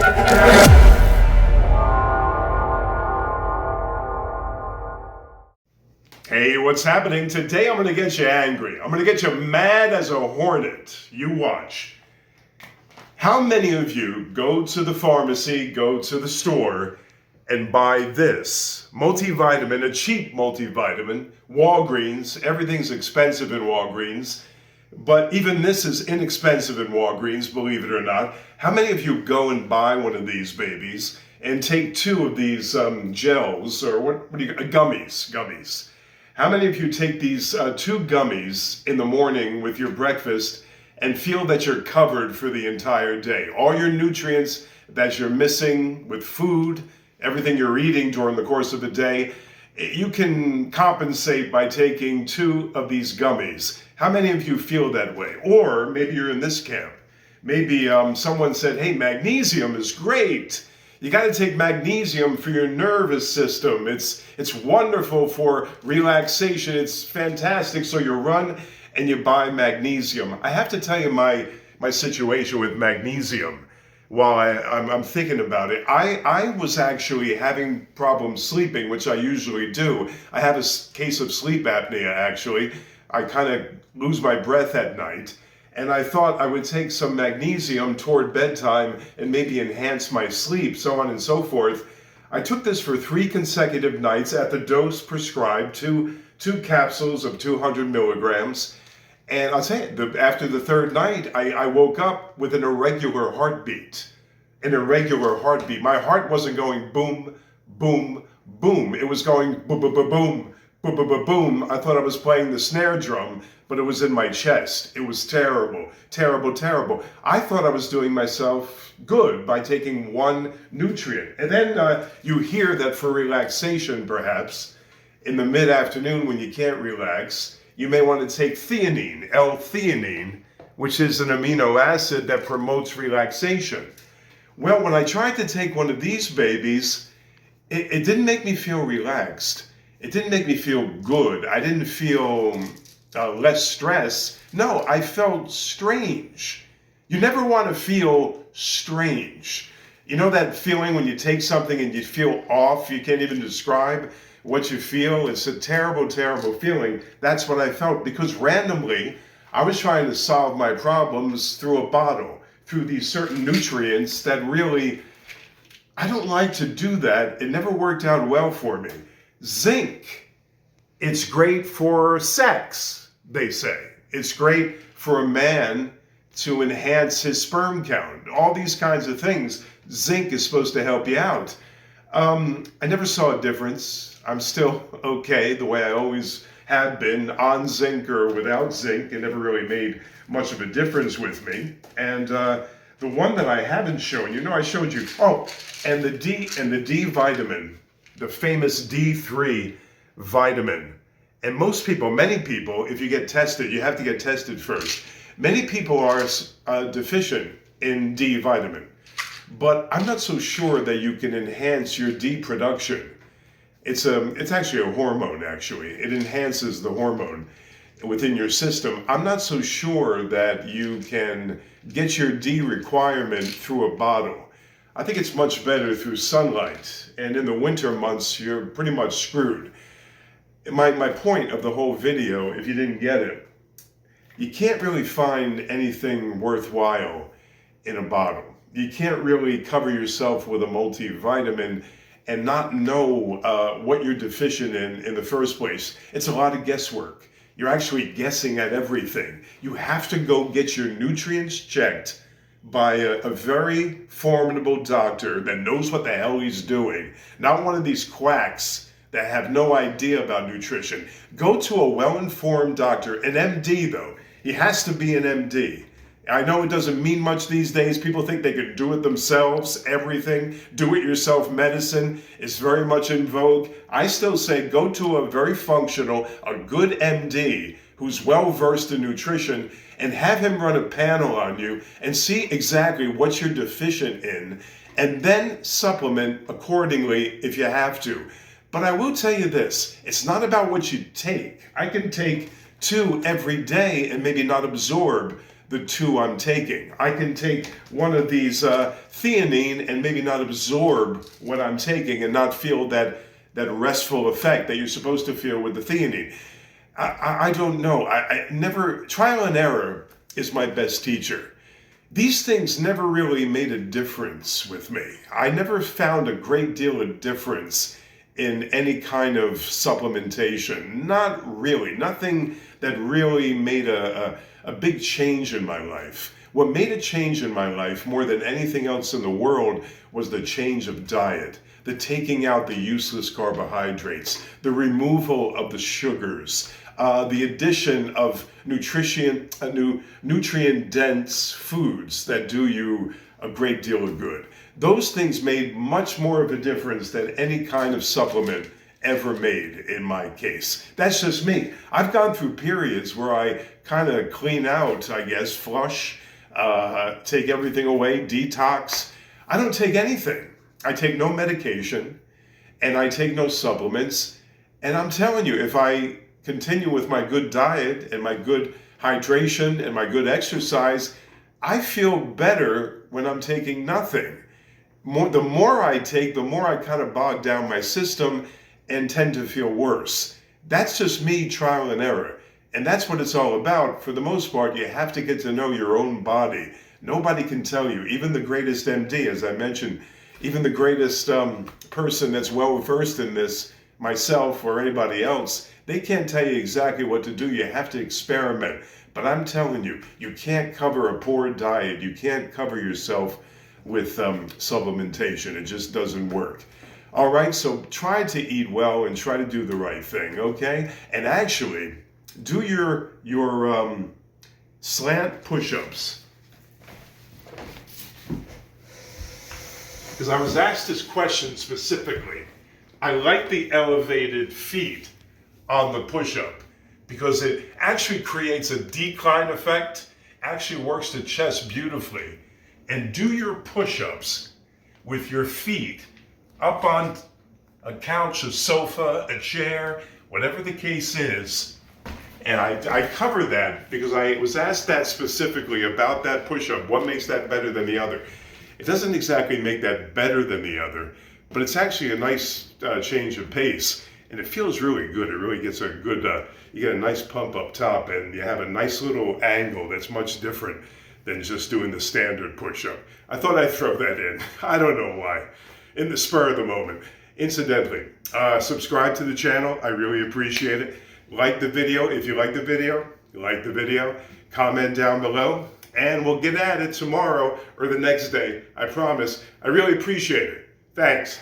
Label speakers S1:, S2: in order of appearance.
S1: Hey, what's happening? Today I'm going to get you angry. I'm going to get you mad as a hornet. You watch. How many of you go to the pharmacy, go to the store, and buy this multivitamin, a cheap multivitamin, Walgreens? Everything's expensive in Walgreens, but even this is inexpensive in Walgreens, believe it or not. How many of you go and buy one of these babies and take two of these gels, or what do you, gummies? How many of you take these two gummies in the morning with your breakfast and feel that you're covered for the entire day? All your nutrients that you're missing with food, everything you're eating during the course of the day, you can compensate by taking two of these gummies. How many of you feel that way? Or maybe you're in this camp. Maybe someone said, hey, magnesium is great. You got to take magnesium for your nervous system. It's wonderful for relaxation. It's fantastic. So you run and you buy magnesium. I have to tell you my situation with magnesium while I'm thinking about it. I was actually having problems sleeping, which I usually do. I have a case of sleep apnea, actually. I kind of lose my breath at night. And I thought I would take some magnesium toward bedtime and maybe enhance my sleep, so on and so forth. I took this for 3 consecutive nights at the dose prescribed, two capsules of 200 milligrams. And I'll tell you, after the 3rd night, I woke up with an irregular heartbeat. My heart wasn't going boom, boom, boom. It was going boom, boom, boom, boom. Boom, boom, boom, boom. I thought I was playing the snare drum, but it was in my chest. It was terrible, terrible, terrible. I thought I was doing myself good by taking one nutrient. And then you hear that for relaxation, perhaps, in the mid-afternoon when you can't relax, you may want to take theanine, L-theanine, which is an amino acid that promotes relaxation. Well, when I tried to take one of these babies, it didn't make me feel relaxed. It didn't make me feel good. I didn't feel less stress. No, I felt strange. You never want to feel strange. You know that feeling when you take something and you feel off? You can't even describe what you feel. It's a terrible, terrible feeling. That's what I felt, because randomly I was trying to solve my problems through a bottle, through these certain nutrients that really, I don't like to do that. It never worked out well for me. Zinc, it's great for sex, they say. It's great for a man to enhance his sperm count. All these kinds of things, zinc is supposed to help you out. I never saw a difference. I'm still okay the way I always have been, on zinc or without zinc. It never really made much of a difference with me. And the one that I haven't shown you, I showed you, and the D vitamin, the famous D3 vitamin. And most people, many people, if you get tested, you have to get tested first. Many people are deficient in D vitamin, but I'm not so sure that you can enhance your D production. It's actually a hormone, actually. It enhances the hormone within your system. I'm not so sure that you can get your D requirement through a bottle. I think it's much better through sunlight, and in the winter months, you're pretty much screwed. My point of the whole video, if you didn't get it, you can't really find anything worthwhile in a bottle. You can't really cover yourself with a multivitamin and not know what you're deficient in the first place. It's a lot of guesswork. You're actually guessing at everything. You have to go get your nutrients checked by a very formidable doctor that knows what the hell he's doing. Not one of these quacks that have no idea about nutrition. Go to a well-informed doctor, an MD though. He has to be an MD. I know it doesn't mean much these days. People think they could do it themselves, everything. Do-it-yourself medicine is very much in vogue. I still say go to a very functional, a good MD who's well-versed in nutrition, and have him run a panel on you and see exactly what you're deficient in, and then supplement accordingly if you have to. But I will tell you this, it's not about what you take. I can take 2 every day and maybe not absorb the two I'm taking. I can take one of these theanine and maybe not absorb what I'm taking and not feel that restful effect that you're supposed to feel with the theanine. I don't know. I never, trial and error is my best teacher. These things never really made a difference with me. I never found a great deal of difference in any kind of supplementation. Not really. Nothing that really made a big change in my life. What made a change in my life more than anything else in the world was the change of diet, the taking out the useless carbohydrates, the removal of the sugars, the addition of nutrient-dense foods that do you a great deal of good. Those things made much more of a difference than any kind of supplement ever made in my case. That's just me. I've gone through periods where I kind of clean out, I guess, flush, take everything away, detox. I don't take anything. I take no medication and I take no supplements. And I'm telling you, if I continue with my good diet and my good hydration and my good exercise, I feel better when I'm taking nothing. The more I take, the more I kind of bog down my system and tend to feel worse. That's just me, trial and error. And that's what it's all about. For the most part, you have to get to know your own body. Nobody can tell you, even the greatest MD, as I mentioned, even the greatest person that's well versed in this, myself or anybody else, they can't tell you exactly what to do. You have to experiment. But I'm telling you, you can't cover a poor diet. You can't cover yourself with supplementation. It just doesn't work. All right, so try to eat well and try to do the right thing, okay? And actually, do your slant push-ups. Because I was asked this question specifically. I like the elevated feet on the push-up because it actually creates a decline effect, actually works the chest beautifully. And do your push-ups with your feet up on a couch, a sofa, a chair, whatever the case is. And I cover that because I was asked that specifically about that push-up. What makes that better than the other? It doesn't exactly make that better than the other, but it's actually a nice change of pace. And it feels really good. It really gets a good, you get a nice pump up top and you have a nice little angle that's much different than just doing the standard push-up. I thought I'd throw that in. I don't know why. In the spur of the moment. Incidentally, subscribe to the channel. I really appreciate it. Like the video. If you like the video, comment down below, and we'll get at it tomorrow or the next day. I promise. I really appreciate it. Thanks.